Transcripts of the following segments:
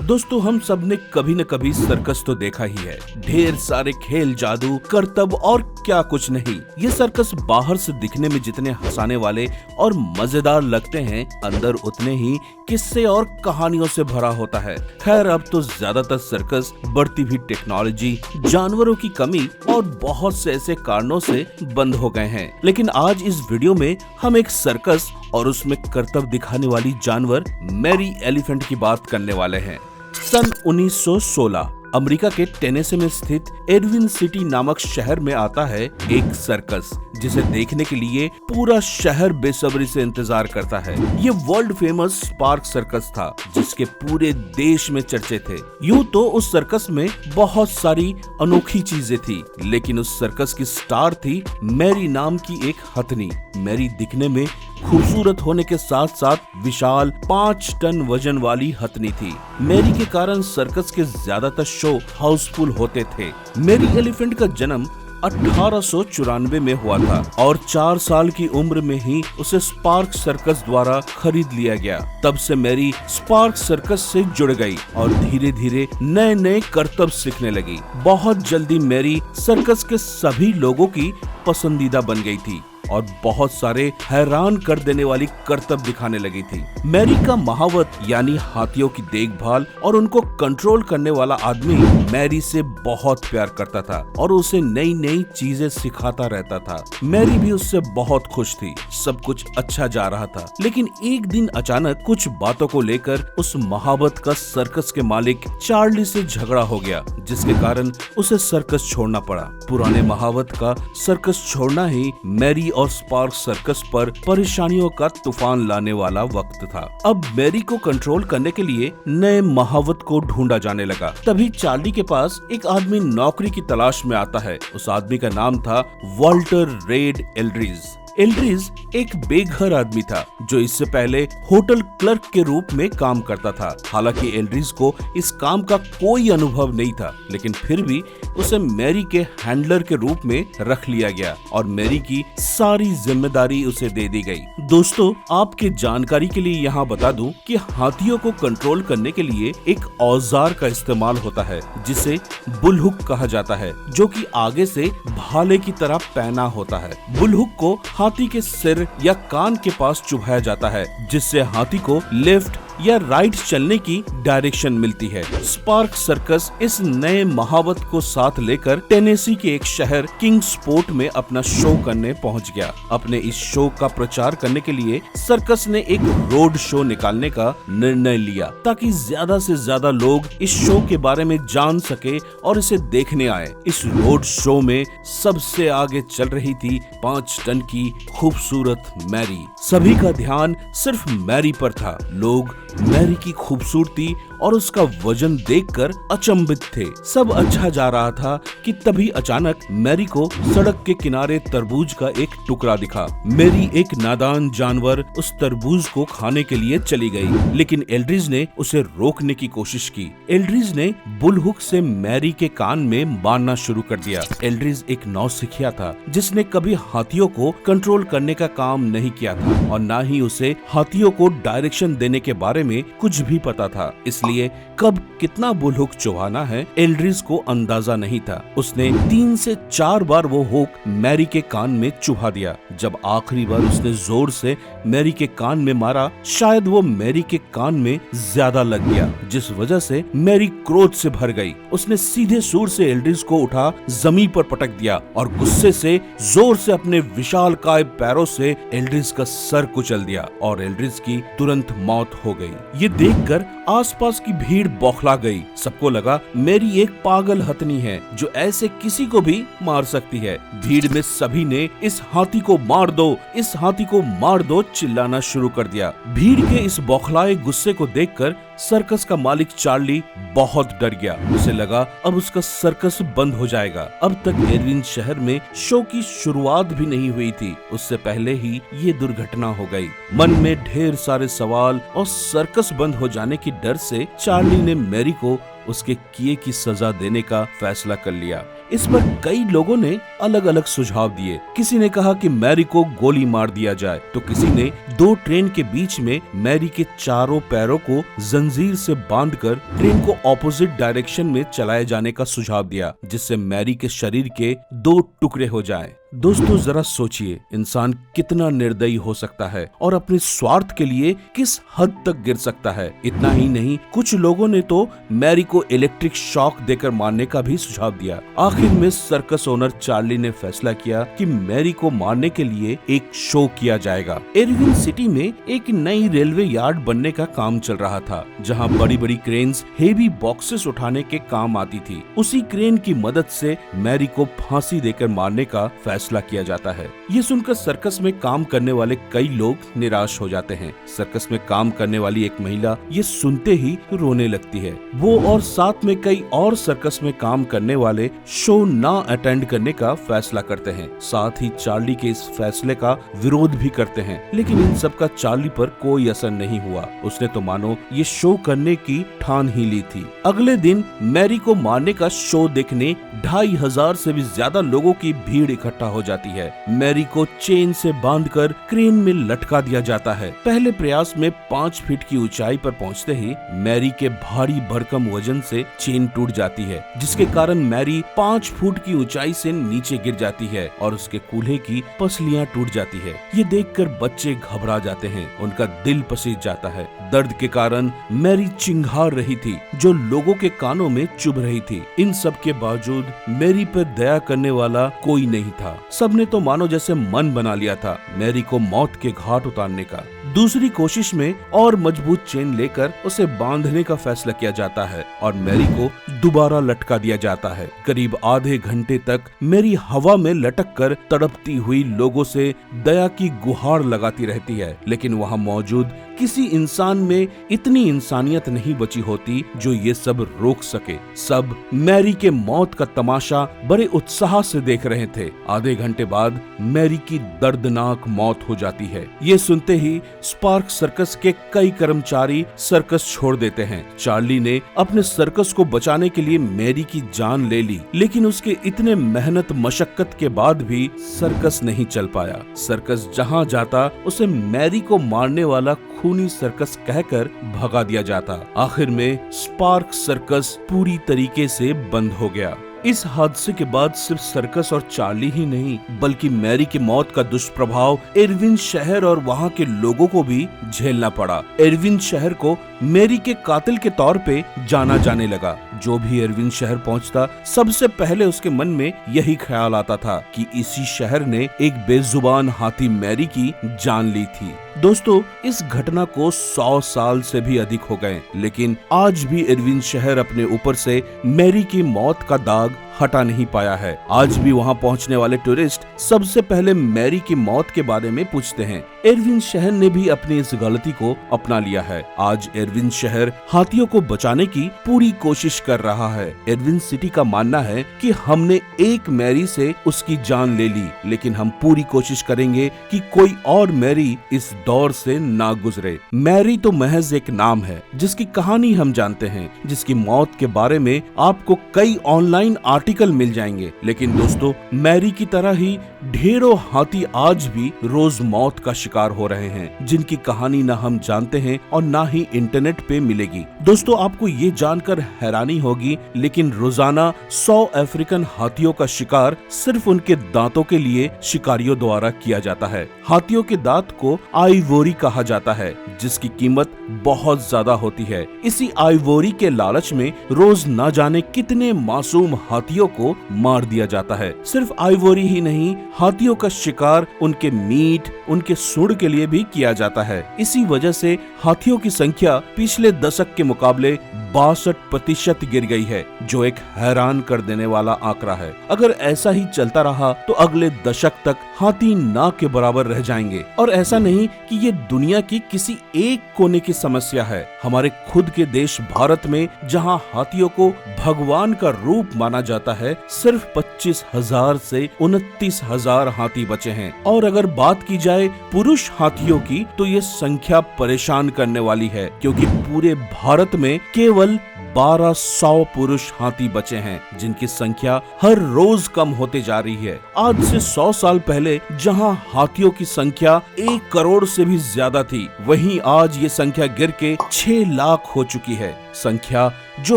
दोस्तों, हम सब ने कभी न कभी सर्कस तो देखा ही है। ढेर सारे खेल, जादू, करतब और क्या कुछ नहीं। ये सर्कस बाहर से दिखने में जितने हंसाने वाले और मजेदार लगते हैं, अंदर उतने ही किस्से और कहानियों से भरा होता है। खैर, अब तो ज्यादातर सर्कस बढ़ती हुई टेक्नोलॉजी, जानवरों की कमी और बहुत से ऐसे कारणों से बंद हो गए हैं। लेकिन आज इस वीडियो में हम एक सर्कस और उसमें करतब दिखाने वाली जानवर मैरी एलिफेंट की बात करने वाले हैं। सन 1916 अमेरिका के टेनेसी में स्थित एडविन सिटी नामक शहर में आता है एक सर्कस, जिसे देखने के लिए पूरा शहर बेसब्री से इंतजार करता है। ये वर्ल्ड फेमस स्पार्क सर्कस था, जिसके पूरे देश में चर्चे थे। यूं तो उस सर्कस में बहुत सारी अनोखी चीजें थी, लेकिन उस सर्कस की स्टार थी मैरी नाम की एक हथनी। मैरी दिखने में खूबसूरत होने के साथ साथ विशाल 5 टन वजन वाली हथनी थी। मैरी के कारण सर्कस के ज्यादातर शो हाउसफुल होते थे। मैरी एलिफेंट का जन्म 1894 में हुआ था और 4 साल की उम्र में ही उसे स्पार्क सर्कस द्वारा खरीद लिया गया। तब से मैरी स्पार्क सर्कस से जुड़ गई और धीरे धीरे नए नए करतब सीखने लगी। बहुत जल्दी मैरी सर्कस के सभी लोगों की पसंदीदा बन गई थी और बहुत सारे हैरान कर देने वाली करतब दिखाने लगी थी। मैरी का महावत यानी हाथियों की देखभाल और उनको कंट्रोल करने वाला आदमी मैरी से बहुत प्यार करता था और उसे नई नई चीजें सिखाता रहता था। मैरी भी उससे बहुत खुश थी। सब कुछ अच्छा जा रहा था, लेकिन एक दिन अचानक कुछ बातों को लेकर उस महावत का सर्कस के मालिक चार्ली से झगड़ा हो गया, जिसके कारण उसे सर्कस छोड़ना पड़ा। पुराने महावत का सर्कस छोड़ना ही मैरी और स्पार्क सर्कस पर परेशानियों का तूफान लाने वाला वक्त था। अब मैरी को कंट्रोल करने के लिए नए महावत को ढूंढा जाने लगा। तभी चार्ली के पास एक आदमी नौकरी की तलाश में आता है। उस आदमी का नाम था वाल्टर रेड एल्ड्रिज। एल्ड्रिज एक बेघर आदमी था जो इससे पहले होटल क्लर्क के रूप में काम करता था। हालांकि एल्ड्रिज को इस काम का कोई अनुभव नहीं था, लेकिन फिर भी उसे मैरी के हैंडलर के रूप में रख लिया गया और मैरी की सारी जिम्मेदारी उसे दे दी गई। दोस्तों, आपके जानकारी के लिए यहाँ बता दूं कि हाथियों को कंट्रोल करने के लिए एक औजार का इस्तेमाल होता है, जिसे बुलहुक कहा जाता है, जो कि आगे से भाले की तरह पैना होता है। बुलहुक को हाथी के सिर या कान के पास चुभाया जाता है, जिससे हाथी को लेफ्ट या राइट चलने की डायरेक्शन मिलती है। स्पार्क सर्कस इस नए महावत को साथ लेकर टेनेसी के एक शहर किंग्सपोर्ट में अपना शो करने पहुंच गया। अपने इस शो का प्रचार करने के लिए सर्कस ने एक रोड शो निकालने का निर्णय लिया, ताकि ज्यादा से ज्यादा लोग इस शो के बारे में जान सके और इसे देखने आए। इस रोड शो में सबसे आगे चल रही थी 5 टन की खूबसूरत मैरी। सभी का ध्यान सिर्फ मैरी पर था। लोग मैरी की खूबसूरती और उसका वजन देखकर अचंभित थे। सब अच्छा जा रहा था कि तभी अचानक मैरी को सड़क के किनारे तरबूज का एक टुकड़ा दिखा। मैरी एक नादान जानवर उस तरबूज को खाने के लिए चली गई, लेकिन एल्ड्रिज ने उसे रोकने की कोशिश की। एल्ड्रिज ने बुलहुक से मैरी के कान में मारना शुरू कर दिया। एल्ड्रिज एक नौसिखिया था, जिसने कभी हाथियों को कंट्रोल करने का काम नहीं किया था और न ही उसे हाथियों को डायरेक्शन देने के बारे में कुछ भी पता था। इसलिए कब कितना बुलहुक चुभाना है, एल्ड्रिज को अंदाजा नहीं था। उसने 3 से 4 बार वो हुक मैरी के कान में चुभा दिया। जब आखिरी बार उसने जोर से मैरी के कान में मारा, शायद वो मैरी के कान में ज्यादा लग गया, जिस वजह से मैरी क्रोध से भर गई। उसने सीधे सुर से एल्ड्रिज को उठा जमीन पर पटक दिया और गुस्से से जोर से अपने विशालकाय पैरों से एल्ड्रिज का सर कुचल दिया और एल्ड्रिज की तुरंत मौत हो गई। ये देखकर आसपास की भीड़ बौखला गई। सबको लगा मैरी एक पागल हथनी है जो ऐसे किसी को भी मार सकती है। भीड़ में सभी ने इस हाथी को मार दो, इस हाथी को मार दो चिल्लाना शुरू कर दिया। भीड़ के इस बौखलाए गुस्से को देखकर सर्कस का मालिक चार्ली बहुत डर गया। उसे लगा अब उसका सर्कस बंद हो जाएगा। अब तक एडविन शहर में शो की शुरुआत भी नहीं हुई थी, उससे पहले ही ये दुर्घटना हो गई। मन में ढेर सारे सवाल और सर्कस बंद हो जाने की डर से चार्ली ने मैरी को उसके किए की सजा देने का फैसला कर लिया। इस पर कई लोगों ने अलग अलग सुझाव दिए। किसी ने कहा कि मैरी को गोली मार दिया जाए, तो किसी ने 2 ट्रेन के बीच में मैरी के चारों पैरों को जंजीर से बांधकर ट्रेन को ऑपोजिट डायरेक्शन में चलाए जाने का सुझाव दिया, जिससे मैरी के शरीर के 2 टुकड़े हो जाएं। दोस्तों जरा सोचिए, इंसान कितना निर्दयी हो सकता है और अपने स्वार्थ के लिए किस हद तक गिर सकता है। इतना ही नहीं, कुछ लोगों ने तो मैरी को इलेक्ट्रिक शॉक देकर मारने का भी सुझाव दिया। आखिर में सर्कस ओनर चार्ली ने फैसला किया कि मैरी को मारने के लिए एक शो किया जाएगा। इरविन सिटी में एक नई रेलवे यार्ड बनने का काम चल रहा था, जहां बड़ी बड़ी क्रेन्स हेवी बॉक्सेस उठाने के काम आती थी। उसी क्रेन की मदद से मैरी को फांसी देकर मारने का फैसला किया जाता है। ये सुनकर सर्कस में काम करने वाले कई लोग निराश हो जाते हैं। सर्कस में काम करने वाली एक महिला ये सुनते ही रोने लगती है। वो और साथ में कई और सर्कस में काम करने वाले शो ना अटेंड करने का फैसला करते हैं। साथ ही चार्ली के इस फैसले का विरोध भी करते हैं, लेकिन इन सब का चार्ली पर कोई असर नहीं हुआ। उसने तो मानो ये शो करने की ठान ही ली थी। अगले दिन मैरी को मारने का शो देखने 2500 से भी ज्यादा लोगों की भीड़ इकट्ठा हो जाती है। मैरी को चेन से बांधकर क्रेन में लटका दिया जाता है। पहले प्रयास में 5 फीट की ऊंचाई पर पहुंचते ही मैरी के भारी भरकम वजन से चेन टूट जाती है, जिसके कारण मैरी 5 फुट की ऊंचाई से नीचे गिर जाती है और उसके कूल्हे की पसलियां टूट जाती है। ये देखकर बच्चे घबरा जाते हैं, उनका दिल पसीज जाता है। दर्द के कारण मैरी चिंघार रही थी, जो लोगों के कानों में चुभ रही थी। इन सब के बावजूद मैरी पर दया करने वाला कोई नहीं था। सबने तो मानो जैसे मन बना लिया था मैरी को मौत के घाट उतारने का। दूसरी कोशिश में और मजबूत चेन लेकर उसे बांधने का फैसला किया जाता है और मैरी को दोबारा लटका दिया जाता है। करीब आधे घंटे तक मैरी हवा में लटक कर तड़पती हुई लोगों से दया की गुहार लगाती रहती है, लेकिन वहाँ मौजूद किसी इंसान में इतनी इंसानियत नहीं बची होती जो ये सब रोक सके। सब मैरी के मौत का तमाशा बड़े उत्साह से देख रहे थे। आधे घंटे बाद मैरी की दर्दनाक मौत हो जाती है। ये सुनते ही स्पार्क सर्कस के कई कर्मचारी सर्कस छोड़ देते हैं। चार्ली ने अपने सर्कस को बचाने के लिए मैरी की जान ले ली, लेकिन उसके इतने मेहनत मशक्कत के बाद भी सर्कस नहीं चल पाया। सर्कस जहाँ जाता उसे मैरी को मारने वाला खूनी सर्कस कहकर भगा दिया जाता। आखिर में स्पार्क सर्कस पूरी तरीके से बंद हो गया। इस हादसे के बाद सिर्फ सर्कस और चार्ली ही नहीं, बल्कि मैरी की मौत का दुष्प्रभाव इरविन शहर और वहाँ के लोगों को भी झेलना पड़ा। इरविन शहर को मैरी के कातिल के तौर पे जाना जाने लगा। जो भी इरविन शहर पहुंचता, सबसे पहले उसके मन में यही ख्याल आता था कि इसी शहर ने एक बेजुबान हाथी मैरी की जान ली थी। दोस्तों, इस घटना को 100 साल से भी अधिक हो गए, लेकिन आज भी इरविन शहर अपने ऊपर से मैरी की मौत का दाग हटा नहीं पाया है। आज भी वहां पहुंचने वाले टूरिस्ट सबसे पहले मैरी की मौत के बारे में पूछते हैं। इरविन शहर ने भी अपनी इस गलती को अपना लिया है। आज इरविन शहर हाथियों को बचाने की पूरी कोशिश कर रहा है। इरविन सिटी का मानना है कि हमने एक मैरी से उसकी जान ले ली, लेकिन हम पूरी कोशिश करेंगे कि कोई और मैरी इस दौर से ना गुजरे। मैरी तो महज एक नाम है, जिसकी कहानी हम जानते हैं, जिसकी मौत के बारे में आपको कई ऑनलाइन आर्टिकल मिल जाएंगे। लेकिन दोस्तों, मैरी की तरह ही ढेरों हाथी आज भी रोज मौत का शिकार हो रहे हैं, जिनकी कहानी ना हम जानते हैं और ना ही इंटरनेट पे मिलेगी। दोस्तों, आपको ये जानकर हैरानी होगी, लेकिन रोजाना 100 अफ्रीकन हाथियों का शिकार सिर्फ उनके दांतों के लिए शिकारियों द्वारा किया जाता है। हाथियों के दांत को आइवोरी कहा जाता है, जिसकी कीमत बहुत ज्यादा होती है। इसी आइवोरी के लालच में रोज न जाने कितने मासूम हाथियों को मार दिया जाता है। सिर्फ आइवोरी ही नहीं, हाथियों का शिकार उनके मीट, उनके सूंड के लिए भी किया जाता है। इसी वजह से हाथियों की संख्या पिछले दशक के मुकाबले 62% गिर गई है, जो एक हैरान कर देने वाला आंकड़ा है। अगर ऐसा ही चलता रहा तो अगले दशक तक हाथी ना के बराबर रह जाएंगे। और ऐसा नहीं कि ये दुनिया की किसी एक कोने की समस्या है। हमारे खुद के देश भारत में, जहां हाथियों को भगवान का रूप माना जाता है, सिर्फ 25,000 से 29,000 हाथी बचे हैं। और अगर बात की जाए पुरुष हाथियों की, तो ये संख्या परेशान करने वाली है, क्योंकि पूरे भारत में केवल 1200 पुरुष हाथी बचे हैं, जिनकी संख्या हर रोज कम होते जा रही है। आज से 100 साल पहले जहां हाथियों की संख्या 1 करोड़ से भी ज्यादा थी, वहीं आज ये संख्या गिर के 6 लाख हो चुकी है। संख्या जो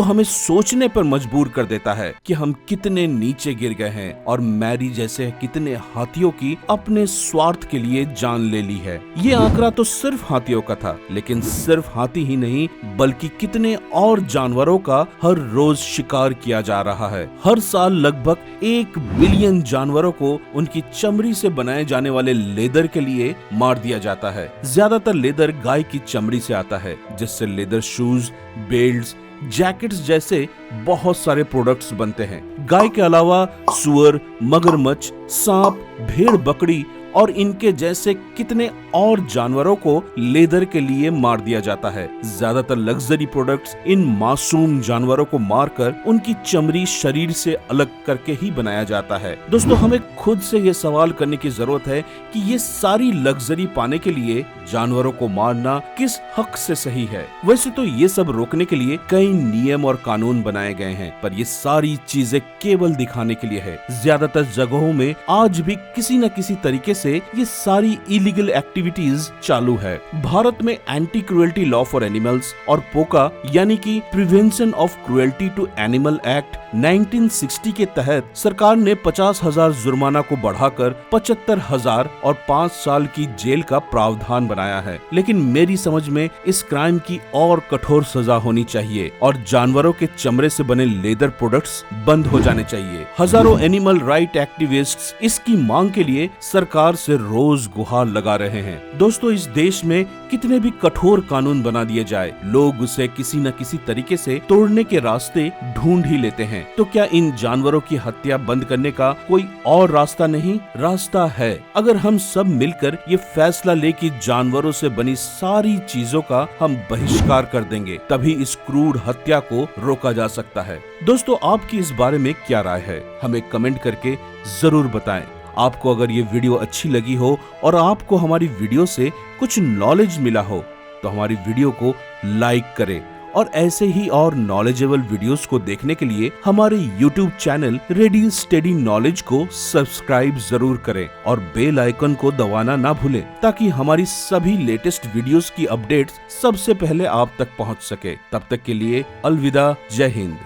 हमें सोचने पर मजबूर कर देता है कि हम कितने नीचे गिर गए हैं और मैरी जैसे कितने हाथियों की अपने स्वार्थ के लिए जान ले ली है। ये आंकड़ा तो सिर्फ हाथियों का था, लेकिन सिर्फ हाथी ही नहीं बल्कि कितने और जानवरों का हर रोज शिकार किया जा रहा है। हर साल लगभग 1 बिलियन जानवरों को उनकी चमड़ी से बनाए जाने वाले लेदर के लिए मार दिया जाता है। ज्यादातर लेदर गाय की चमड़ी से आता है, जिससे लेदर शूज, बेल्ट्स, जैकेट्स जैसे बहुत सारे प्रोडक्ट्स बनते हैं। गाय के अलावा सुअर, मगरमच्छ, सांप, भेड़, बकरी और इनके जैसे कितने और जानवरों को लेदर के लिए मार दिया जाता है। ज्यादातर लग्जरी प्रोडक्ट्स इन मासूम जानवरों को मारकर उनकी चमड़ी शरीर से अलग करके ही बनाया जाता है। दोस्तों, हमें खुद से ये सवाल करने की जरूरत है कि ये सारी लग्जरी पाने के लिए जानवरों को मारना किस हक से सही है। वैसे तो ये सब रोकने के लिए कई नियम और कानून बनाए गए हैं, पर ये सारी चीजें केवल दिखाने के लिए है। ज्यादातर जगहों में आज भी किसी न किसी तरीके से ये सारी इलीगल एक्टिविटीज चालू है। भारत में anti cruelty law for animals और पोका यानी कि prevention of cruelty to animal act 1960 के तहत सरकार ने 50,000 जुर्माना को बढ़ाकर 75,000 और 5 साल की जेल का प्रावधान बनाया है। लेकिन मेरी समझ में इस क्राइम की और कठोर सजा होनी चाहिए और जानवरों के चमड़े से बने लेदर प्रोडक्ट्स बंद हो जाने चाहिए। हजारों एनिमल राइट एक्टिविस्ट्स इसकी मांग के लिए सरकार से रोज गुहार लगा रहे हैं। दोस्तों, इस देश में कितने भी कठोर कानून बना दिए जाए, लोग उसे किसी न किसी तरीके से तोड़ने के रास्ते ढूंढ ही लेते हैं। तो क्या इन जानवरों की हत्या बंद करने का कोई और रास्ता नहीं? रास्ता है। अगर हम सब मिलकर ये फैसला ले कि जानवरों से बनी सारी चीजों का हम बहिष्कार कर देंगे, तभी इस क्रूर हत्या को रोका जा सकता है। दोस्तों, आपकी इस बारे में क्या राय है? हमें कमेंट करके जरूर बताएं। आपको अगर ये वीडियो अच्छी लगी हो और आपको हमारी वीडियो से कुछ नॉलेज मिला हो तो हमारी वीडियो को लाइक करें और ऐसे ही और नॉलेजेबल वीडियोस को देखने के लिए हमारे YouTube channel ready steady knowledge को सब्सक्राइब जरूर करें और बेल आइकन को दबाना ना भूलें, ताकि हमारी सभी लेटेस्ट वीडियोस की अपडेट्स सबसे पहले आप तक पहुंच सके। तब तक के लिए अलविदा, जय हिंद।